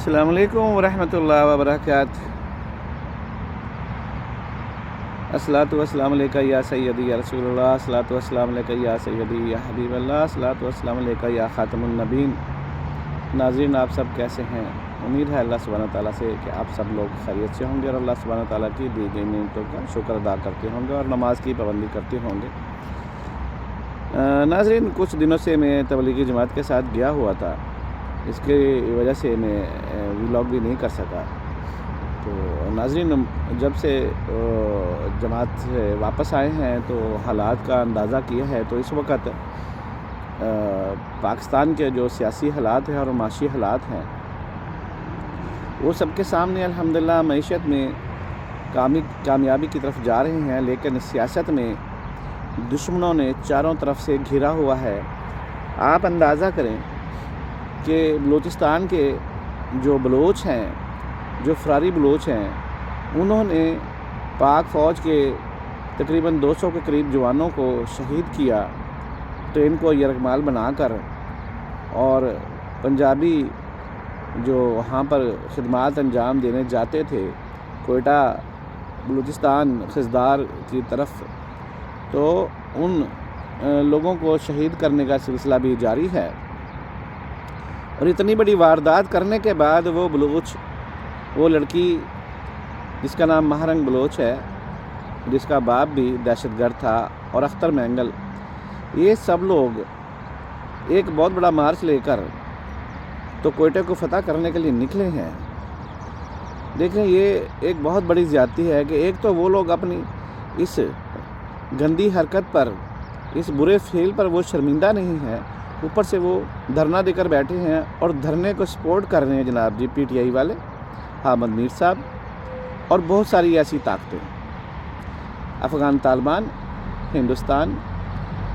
السلام علیکم ورحمۃ اللہ وبرکاتہ۔ الصلاۃ والسلام علیکہ یا سیدی یا رسول اللہ، الصلاۃ والسلام علیکہ یا سیدی یا حبیب اللہ، الصلاۃ والسلام علیکہ یا خاتم النبیین۔ ناظرین، آپ سب کیسے ہیں؟ امید ہے اللہ سبحانہ تعالیٰ سے کہ آپ سب لوگ خیریت سے ہوں گے اور اللہ سبحانہ تعالیٰ کی دی گئی نعمتوں کا شکر ادا کرتے ہوں گے اور نماز کی پابندی کرتے ہوں گے۔ ناظرین، کچھ دنوں سے میں تبلیغی جماعت کے ساتھ گیا ہوا تھا، اس کی وجہ سے میں ولاگ بھی نہیں کر سکا۔ تو ناظرین، جب سے جماعت سے واپس آئے ہیں تو حالات کا اندازہ کیا ہے تو اس وقت پاکستان کے جو سیاسی حالات ہیں اور معاشی حالات ہیں وہ سب کے سامنے الحمدللہ معیشت میں کامیابی کی طرف جا رہے ہیں، لیکن سیاست میں دشمنوں نے چاروں طرف سے گھرا ہوا ہے۔ آپ اندازہ کریں کہ بلوچستان کے جو بلوچ ہیں، جو فراری بلوچ ہیں، انہوں نے پاک فوج کے تقریباً 200 کے قریب جوانوں کو شہید کیا ٹرین کو یرغمال بنا کر، اور پنجابی جو وہاں پر خدمات انجام دینے جاتے تھے کوئٹہ بلوچستان خضدار کی طرف، تو ان لوگوں کو شہید کرنے کا سلسلہ بھی جاری ہے۔ اور اتنی بڑی واردات کرنے کے بعد وہ لڑکی جس کا نام مہرنگ بلوچ ہے، جس کا باپ بھی دہشت گرد تھا، اور اختر مینگل، یہ سب لوگ ایک بہت بڑا مارچ لے کر تو کوئٹہ کو فتح کرنے کے لیے نکلے ہیں۔ دیکھیں، یہ ایک بہت بڑی زیادتی ہے کہ ایک تو وہ لوگ اپنی اس گندی حرکت پر، اس برے فعل پر وہ شرمندہ نہیں ہیں، اوپر سے وہ دھرنا دے کر بیٹھے ہیں اور دھرنے کو سپورٹ کر رہے ہیں جناب جی پی ٹی آئی والے، حامد میر صاحب اور بہت ساری ایسی طاقتیں، افغان طالبان، ہندوستان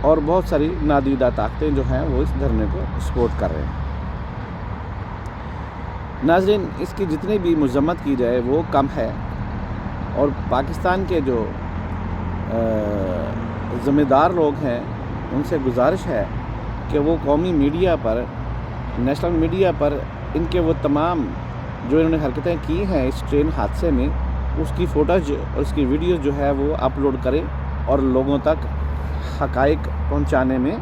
اور بہت ساری نادیدہ طاقتیں جو ہیں وہ اس دھرنے کو سپورٹ کر رہے ہیں۔ ناظرین، اس کی جتنی بھی مذمت کی جائے وہ کم ہے، اور پاکستان کے جو ذمہ دار لوگ ہیں ان سے گزارش ہے کہ وہ قومی میڈیا پر، نیشنل میڈیا پر ان کے وہ تمام جو انہوں نے حرکتیں کی ہیں اس ٹرین حادثے میں، اس کی فوٹوج اور اس کی ویڈیوز جو ہے وہ اپلوڈ کریں اور لوگوں تک حقائق پہنچانے میں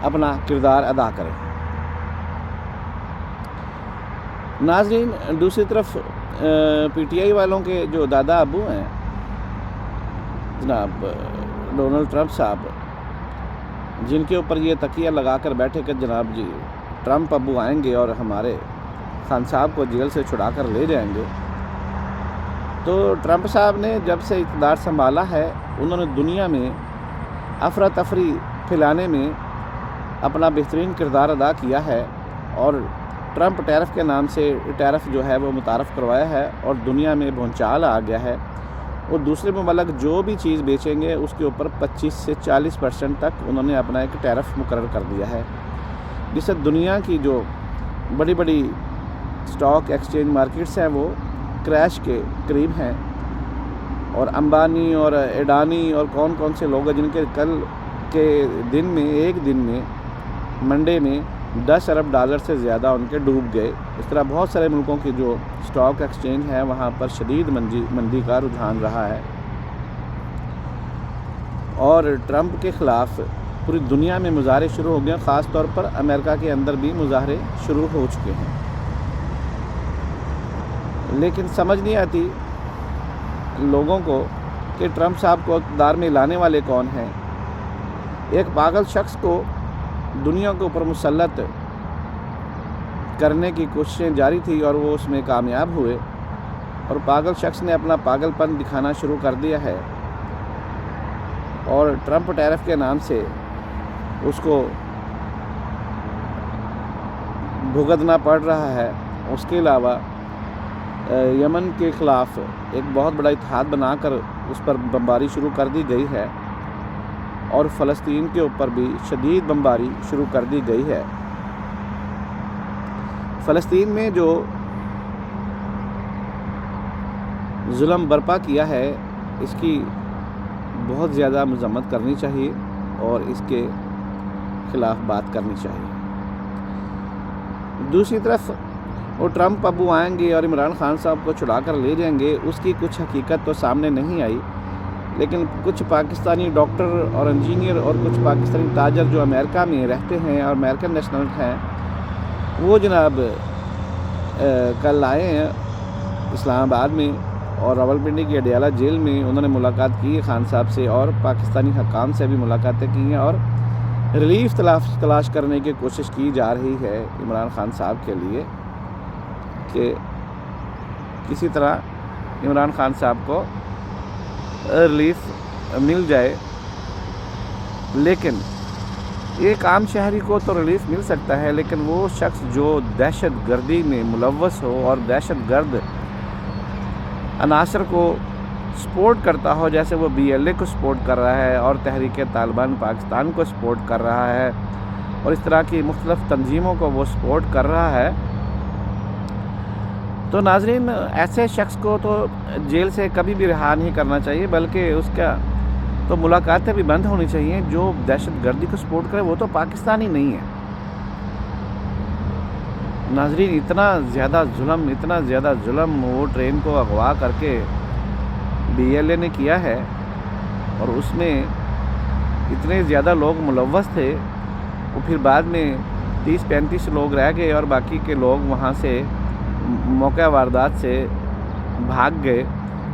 اپنا کردار ادا کریں۔ ناظرین، دوسری طرف پی ٹی آئی والوں کے جو دادا ابو ہیں جناب ڈونلڈ ٹرمپ صاحب، جن کے اوپر یہ تکیہ لگا کر بیٹھے کہ جناب جی ٹرمپ ابو آئیں گے اور ہمارے خان صاحب کو جیل سے چھڑا کر لے جائیں گے، تو ٹرمپ صاحب نے جب سے اقتدار سنبھالا ہے انہوں نے دنیا میں افراتفری پھیلانے میں اپنا بہترین کردار ادا کیا ہے، اور ٹرمپ ٹیرف کے نام سے ٹیرف جو ہے وہ متعارف کروایا ہے، اور دنیا میں بھونچال آ گیا ہے، اور دوسرے ممالک جو بھی چیز بیچیں گے اس کے اوپر 25 سے 40% تک انہوں نے اپنا ایک ٹیرف مقرر کر دیا ہے، جس سے دنیا کی جو بڑی بڑی سٹاک ایکسچینج مارکیٹس ہیں وہ کریش کے قریب ہیں، اور امبانی اور اڈانی اور کون سے لوگ ہیں جن کے کل کے دن میں، ایک دن میں، منڈے میں 10 ارب ڈالر سے زیادہ ان کے ڈوب گئے۔ اس طرح بہت سارے ملکوں کی جو سٹاک ایکسچینج ہے وہاں پر شدید مندی کا رجحان رہا ہے، اور ٹرمپ کے خلاف پوری دنیا میں مظاہرے شروع ہو گئے ہیں، خاص طور پر امریکہ کے اندر بھی مظاہرے شروع ہو چکے ہیں۔ لیکن سمجھ نہیں آتی لوگوں کو کہ ٹرمپ صاحب کو اقتدار میں لانے والے کون ہیں۔ ایک پاگل شخص کو دنیا کے اوپر مسلط کرنے کی کوششیں جاری تھی اور وہ اس میں کامیاب ہوئے، اور پاگل شخص نے اپنا پاگل پن دکھانا شروع کر دیا ہے، اور ٹرمپ ٹیرف کے نام سے اس کو بھگتنا پڑ رہا ہے۔ اس کے علاوہ یمن کے خلاف ایک بہت بڑا اتحاد بنا کر اس پر بمباری شروع کر دی گئی ہے، اور فلسطین کے اوپر بھی شدید بمباری شروع کر دی گئی ہے۔ فلسطین میں جو ظلم برپا کیا ہے اس کی بہت زیادہ مذمت کرنی چاہیے اور اس کے خلاف بات کرنی چاہیے۔ دوسری طرف وہ ٹرمپ ابو آئیں گے اور عمران خان صاحب کو چھڑا کر لے جائیں گے، اس کی کچھ حقیقت تو سامنے نہیں آئی، لیکن کچھ پاکستانی ڈاکٹر اور انجینئر اور کچھ پاکستانی تاجر جو امریکہ میں رہتے ہیں اور امریکن نیشنل ہیں، وہ جناب کل آئے ہیں اسلام آباد میں اور راولپنڈی کی اڈیالہ جیل میں انہوں نے ملاقات کی ہے خان صاحب سے، اور پاکستانی حکام سے بھی ملاقاتیں کی ہیں، اور ریلیف تلاش کرنے کی کوشش کی جا رہی ہے عمران خان صاحب کے لیے کہ کسی طرح عمران خان صاحب کو ریلیف مل جائے۔ لیکن ایک عام شہری کو تو ریلیف مل سکتا ہے، لیکن وہ شخص جو دہشت گردی میں ملوث ہو اور دہشت گرد عناصر کو سپورٹ کرتا ہو، جیسے وہ BLA کو سپورٹ کر رہا ہے اور تحریک طالبان پاکستان کو سپورٹ کر رہا ہے اور اس طرح کی مختلف تنظیموں کو وہ سپورٹ کر رہا ہے، تو ناظرین ایسے شخص کو تو جیل سے کبھی بھی رہا نہیں کرنا چاہیے، بلکہ اس کا تو ملاقاتیں بھی بند ہونی چاہیے۔ جو دہشت گردی کو سپورٹ کرے وہ تو پاکستانی نہیں ہے۔ ناظرین اتنا زیادہ ظلم وہ ٹرین کو اغوا کر کے BLA نے کیا ہے، اور اس میں اتنے زیادہ لوگ ملوث تھے، وہ پھر بعد میں 30-35 لوگ رہ گئے اور باقی کے لوگ وہاں سے موقع واردات سے بھاگ گئے،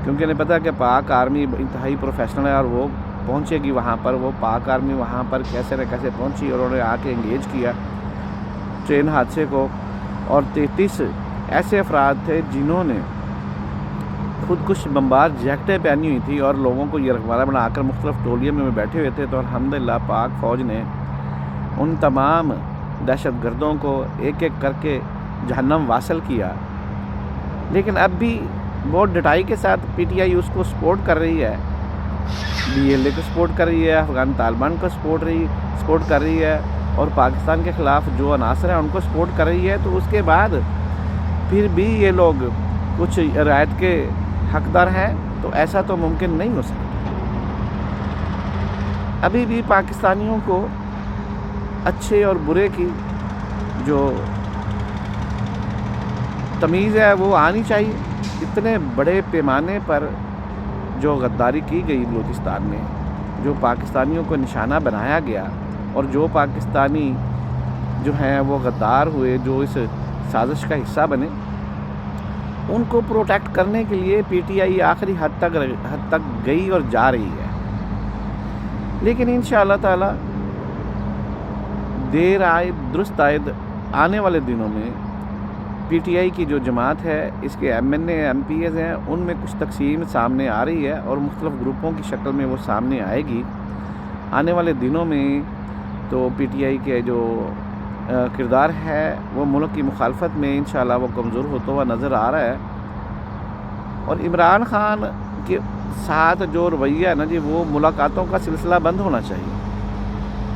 کیونکہ انہیں پتہ کہ پاک آرمی انتہائی پروفیشنل ہے اور وہ پہنچے گی وہاں پر۔ وہ پاک آرمی وہاں پر کیسے نہ کیسے پہنچی اور انہوں نے آ کے انگیج کیا ٹرین حادثے کو، اور 33 ایسے افراد تھے جنہوں نے خودکش بمبار جیکٹیں پہنی ہوئی تھی اور لوگوں کو یرغمالہ بنا کر مختلف ٹولیوں میں بیٹھے ہوئے تھے، تو الحمدللہ پاک فوج نے ان تمام دہشت گردوں کو ایک ایک کر کے جہنم واصل کیا۔ لیکن اب بھی بہت ڈٹائی کے ساتھ PTI اس کو سپورٹ کر رہی ہے، BLA کو سپورٹ کر رہی ہے، افغان طالبان کو سپورٹ کر رہی ہے، اور پاکستان کے خلاف جو عناصر ہیں ان کو سپورٹ کر رہی ہے، تو اس کے بعد پھر بھی یہ لوگ کچھ رعایت کے حقدار ہیں، تو ایسا تو ممکن نہیں ہو سکتا۔ ابھی بھی پاکستانیوں کو اچھے اور برے کی جو تمیز ہے وہ آنی چاہیے۔ اتنے بڑے پیمانے پر جو غداری کی گئی بلوچستان میں، جو پاکستانیوں کو نشانہ بنایا گیا، اور جو پاکستانی جو ہیں وہ غدار ہوئے، جو اس سازش کا حصہ بنے، ان کو پروٹیکٹ کرنے کے لیے PTI آخری حد تک گئی اور جا رہی ہے۔ لیکن انشاءاللہ تعالی دیر آئے درست آئے، آنے والے دنوں میں PTI کی جو جماعت ہے، اس کے MNA MPs ہیں، ان میں کچھ تقسیم سامنے آ رہی ہے اور مختلف گروپوں کی شکل میں وہ سامنے آئے گی آنے والے دنوں میں۔ تو PTI کے جو کردار ہے وہ ملک کی مخالفت میں انشاءاللہ وہ کمزور ہوتا ہوا نظر آ رہا ہے، اور عمران خان کے ساتھ جو رویہ ہے نا جی، وہ ملاقاتوں کا سلسلہ بند ہونا چاہیے،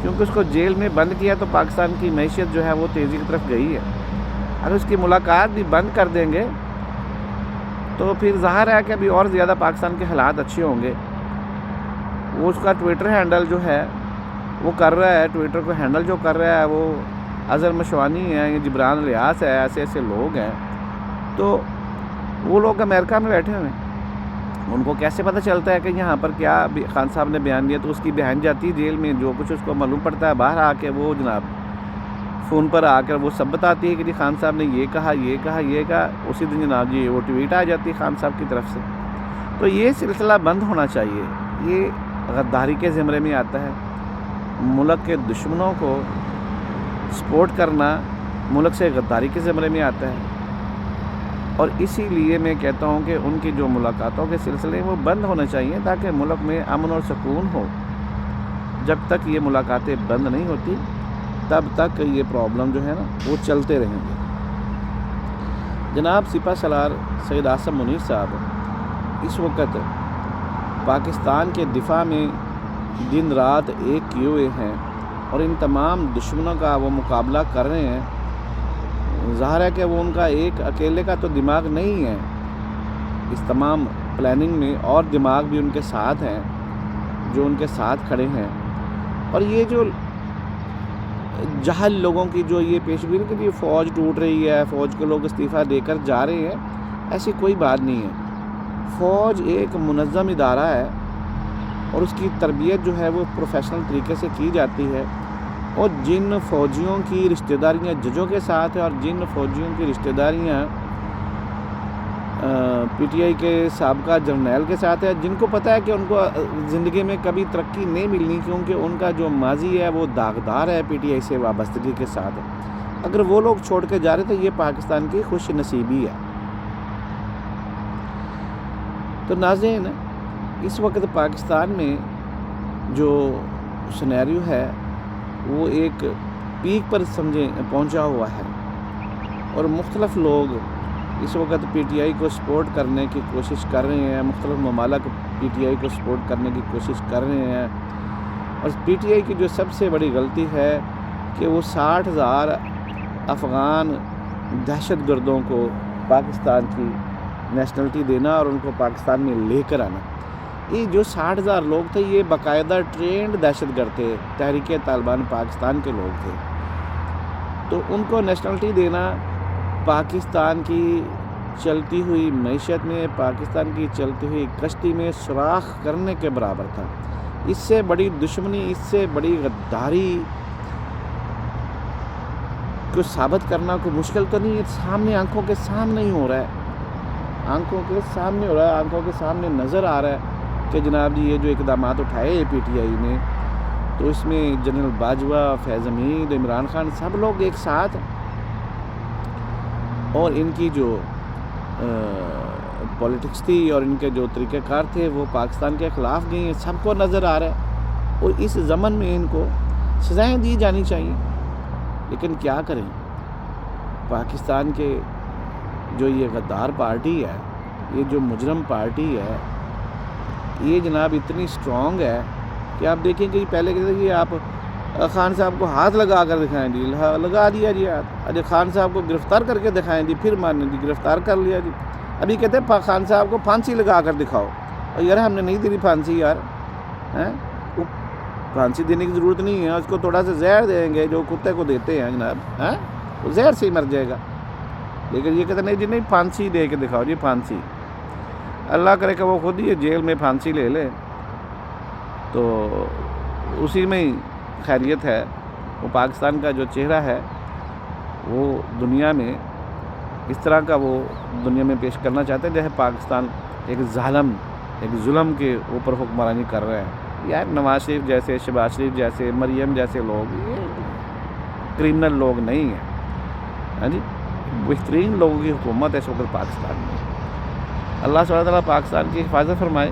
کیونکہ اس کو جیل میں بند کیا تو پاکستان کی معیشت جو ہے وہ تیزی کی طرف گئی ہے۔ اگر اس کی ملاقات بھی بند کر دیں گے تو پھر ظاہر ہے کہ ابھی اور زیادہ پاکستان کے حالات اچھے ہوں گے۔ وہ اس کا ٹویٹر ہینڈل جو ہے وہ کر رہا ہے، ٹویٹر کو ہینڈل جو کر رہا ہے وہ اظہر مشوانی ہے، یہ جبران ریاض ہے، ایسے لوگ ہیں، تو وہ لوگ امریکہ میں بیٹھے ہوئے ہیں، ان کو کیسے پتہ چلتا ہے کہ یہاں پر کیا خان صاحب نے بیان دیا؟ تو اس کی بہن جاتی ہے جیل میں، جو کچھ اس کو معلوم پڑتا ہے باہر آ کے وہ جناب فون پر آ کر وہ سب بتاتی ہے کہ جی خان صاحب نے یہ کہا، اسی دن جناب جی وہ ٹویٹ آ جاتی ہے خان صاحب کی طرف سے۔ تو یہ سلسلہ بند ہونا چاہیے، یہ غداری کے زمرے میں آتا ہے۔ ملک کے دشمنوں کو سپورٹ کرنا ملک سے غداری کے زمرے میں آتا ہے، اور اسی لیے میں کہتا ہوں کہ ان کی جو ملاقاتوں کے سلسلے وہ بند ہونے چاہیے، تاکہ ملک میں امن اور سکون ہو۔ جب تک یہ ملاقاتیں بند نہیں ہوتی تب تک یہ پرابلم جو ہے نا وہ چلتے رہیں گے۔ جناب سپہ سالار سید عاصم منیر صاحب اس وقت پاکستان کے دفاع میں دن رات ایک کیے ہوئے ہیں، اور ان تمام دشمنوں کا وہ مقابلہ کر رہے ہیں۔ ظاہر ہے کہ وہ ان کا ایک اکیلے کا تو دماغ نہیں ہے، اس تمام پلاننگ میں اور دماغ بھی ان کے ساتھ ہیں جو ان کے ساتھ کھڑے ہیں۔ اور یہ جو جہل لوگوں کی جو یہ پیش بینی کہ یہ فوج ٹوٹ رہی ہے، فوج کے لوگ استعفیٰ دے کر جا رہے ہیں، ایسی کوئی بات نہیں ہے۔ فوج ایک منظم ادارہ ہے اور اس کی تربیت جو ہے وہ پروفیشنل طریقے سے کی جاتی ہے، اور جن فوجیوں کی رشتہ داریاں ججوں کے ساتھ ہیں اور جن فوجیوں کی رشتہ داریاں پی ٹی آئی کے سابقہ جرنیل کے ساتھ ہے، جن کو پتہ ہے کہ ان کو زندگی میں کبھی ترقی نہیں ملنی کیونکہ ان کا جو ماضی ہے وہ داغدار ہے پی ٹی آئی سے وابستگی کے ساتھ، اگر وہ لوگ چھوڑ کے جا رہے تو یہ پاکستان کی خوش نصیبی ہے۔ تو ناظرین، اس وقت پاکستان میں جو سینیریو ہے وہ ایک پیک پر پہنچا ہوا ہے، اور مختلف لوگ اس وقت پی ٹی آئی کو سپورٹ کرنے کی کوشش کر رہے ہیں، مختلف ممالک پی ٹی آئی کو سپورٹ کرنے کی کوشش کر رہے ہیں، اور پی ٹی آئی کی جو سب سے بڑی غلطی ہے کہ وہ 60,000 افغان دہشت گردوں کو پاکستان کی نیشنلٹی دینا اور ان کو پاکستان میں لے کر آنا۔ یہ جو 60,000 لوگ تھے یہ باقاعدہ ٹرینڈ دہشت گرد تھے، تحریک طالبان پاکستان کے لوگ تھے، تو ان کو نیشنلٹی دینا پاکستان کی چلتی ہوئی معیشت میں، پاکستان کی چلتی ہوئی کشتی میں سوراخ کرنے کے برابر تھا۔ اس سے بڑی دشمنی، اس سے بڑی غداری کو ثابت کرنا کوئی مشکل تو نہیں ہے، سامنے آنکھوں کے سامنے ہی ہو رہا ہے، آنکھوں کے سامنے ہو رہا ہے، آنکھوں کے سامنے نظر آ رہا ہے کہ جناب جی یہ جو اقدامات اٹھائے پی ٹی آئی نے، تو اس میں جنرل باجوہ، فیض حمید، عمران خان سب لوگ ایک ساتھ، اور ان کی جو پولیٹکس تھی اور ان کے جو طریقہ کار تھے وہ پاکستان کے خلاف گئی ہیں، سب کو نظر آ رہا ہے، اور اس ضمن میں ان کو سزائیں دی جانی چاہیے، لیکن کیا کریں، پاکستان کے جو یہ غدار پارٹی ہے، یہ جو مجرم پارٹی ہے، یہ جناب اتنی سٹرونگ ہے کہ آپ دیکھیں کہ پہلے کہتے ہیں کہ آپ خان صاحب کو ہاتھ لگا کر دکھائیں جی، لگا دیا جی ہاتھ، ارے خان صاحب کو گرفتار کر کے دکھائیں جی، پھر ماننے جی گرفتار کر لیا جی، ابھی کہتے ہیں خان صاحب کو پھانسی لگا کر دکھاؤ، اور یار ہم نے نہیں دی پھانسی، یار پھانسی دینے کی ضرورت نہیں ہے، اس کو تھوڑا سا زہر دیں گے جو کتے کو دیتے ہیں جناب، وہ زہر سے ہی مر جائے گا، لیکن یہ کہتے نہیں جی نہیں پھانسی دے کے دکھاؤ جی، پھانسی، اللہ کرے کہ وہ خود ہی جیل میں پھانسی لے لے تو اسی میں ہی خیریت ہے۔ وہ پاکستان کا جو چہرہ ہے وہ دنیا میں اس طرح کا وہ دنیا میں پیش کرنا چاہتے ہیں جیسے پاکستان ایک ظلم کے اوپر حکمرانی کر رہا ہے۔ یار نواز شریف جیسے، شہباز شریف جیسے، مریم جیسے لوگ یہ کرمنل لوگ نہیں ہیں، ہاں جی، بہترین لوگوں کی حکومت ہے اس وقت پاکستان میں۔ اللہ سبحانہ تعالیٰ پاکستان کی حفاظت فرمائے،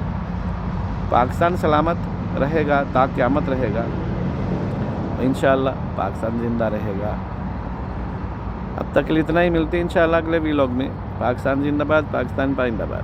پاکستان سلامت رہے گا تا قیامت رہے گا، انشاءاللہ پاکستان زندہ رہے گا۔ اب تک کے لیے اتنا ہی، ملتے ہیں انشاءاللہ اگلے ویلاگ میں۔ پاکستان زندہ باد، پاکستان پائندہ باد۔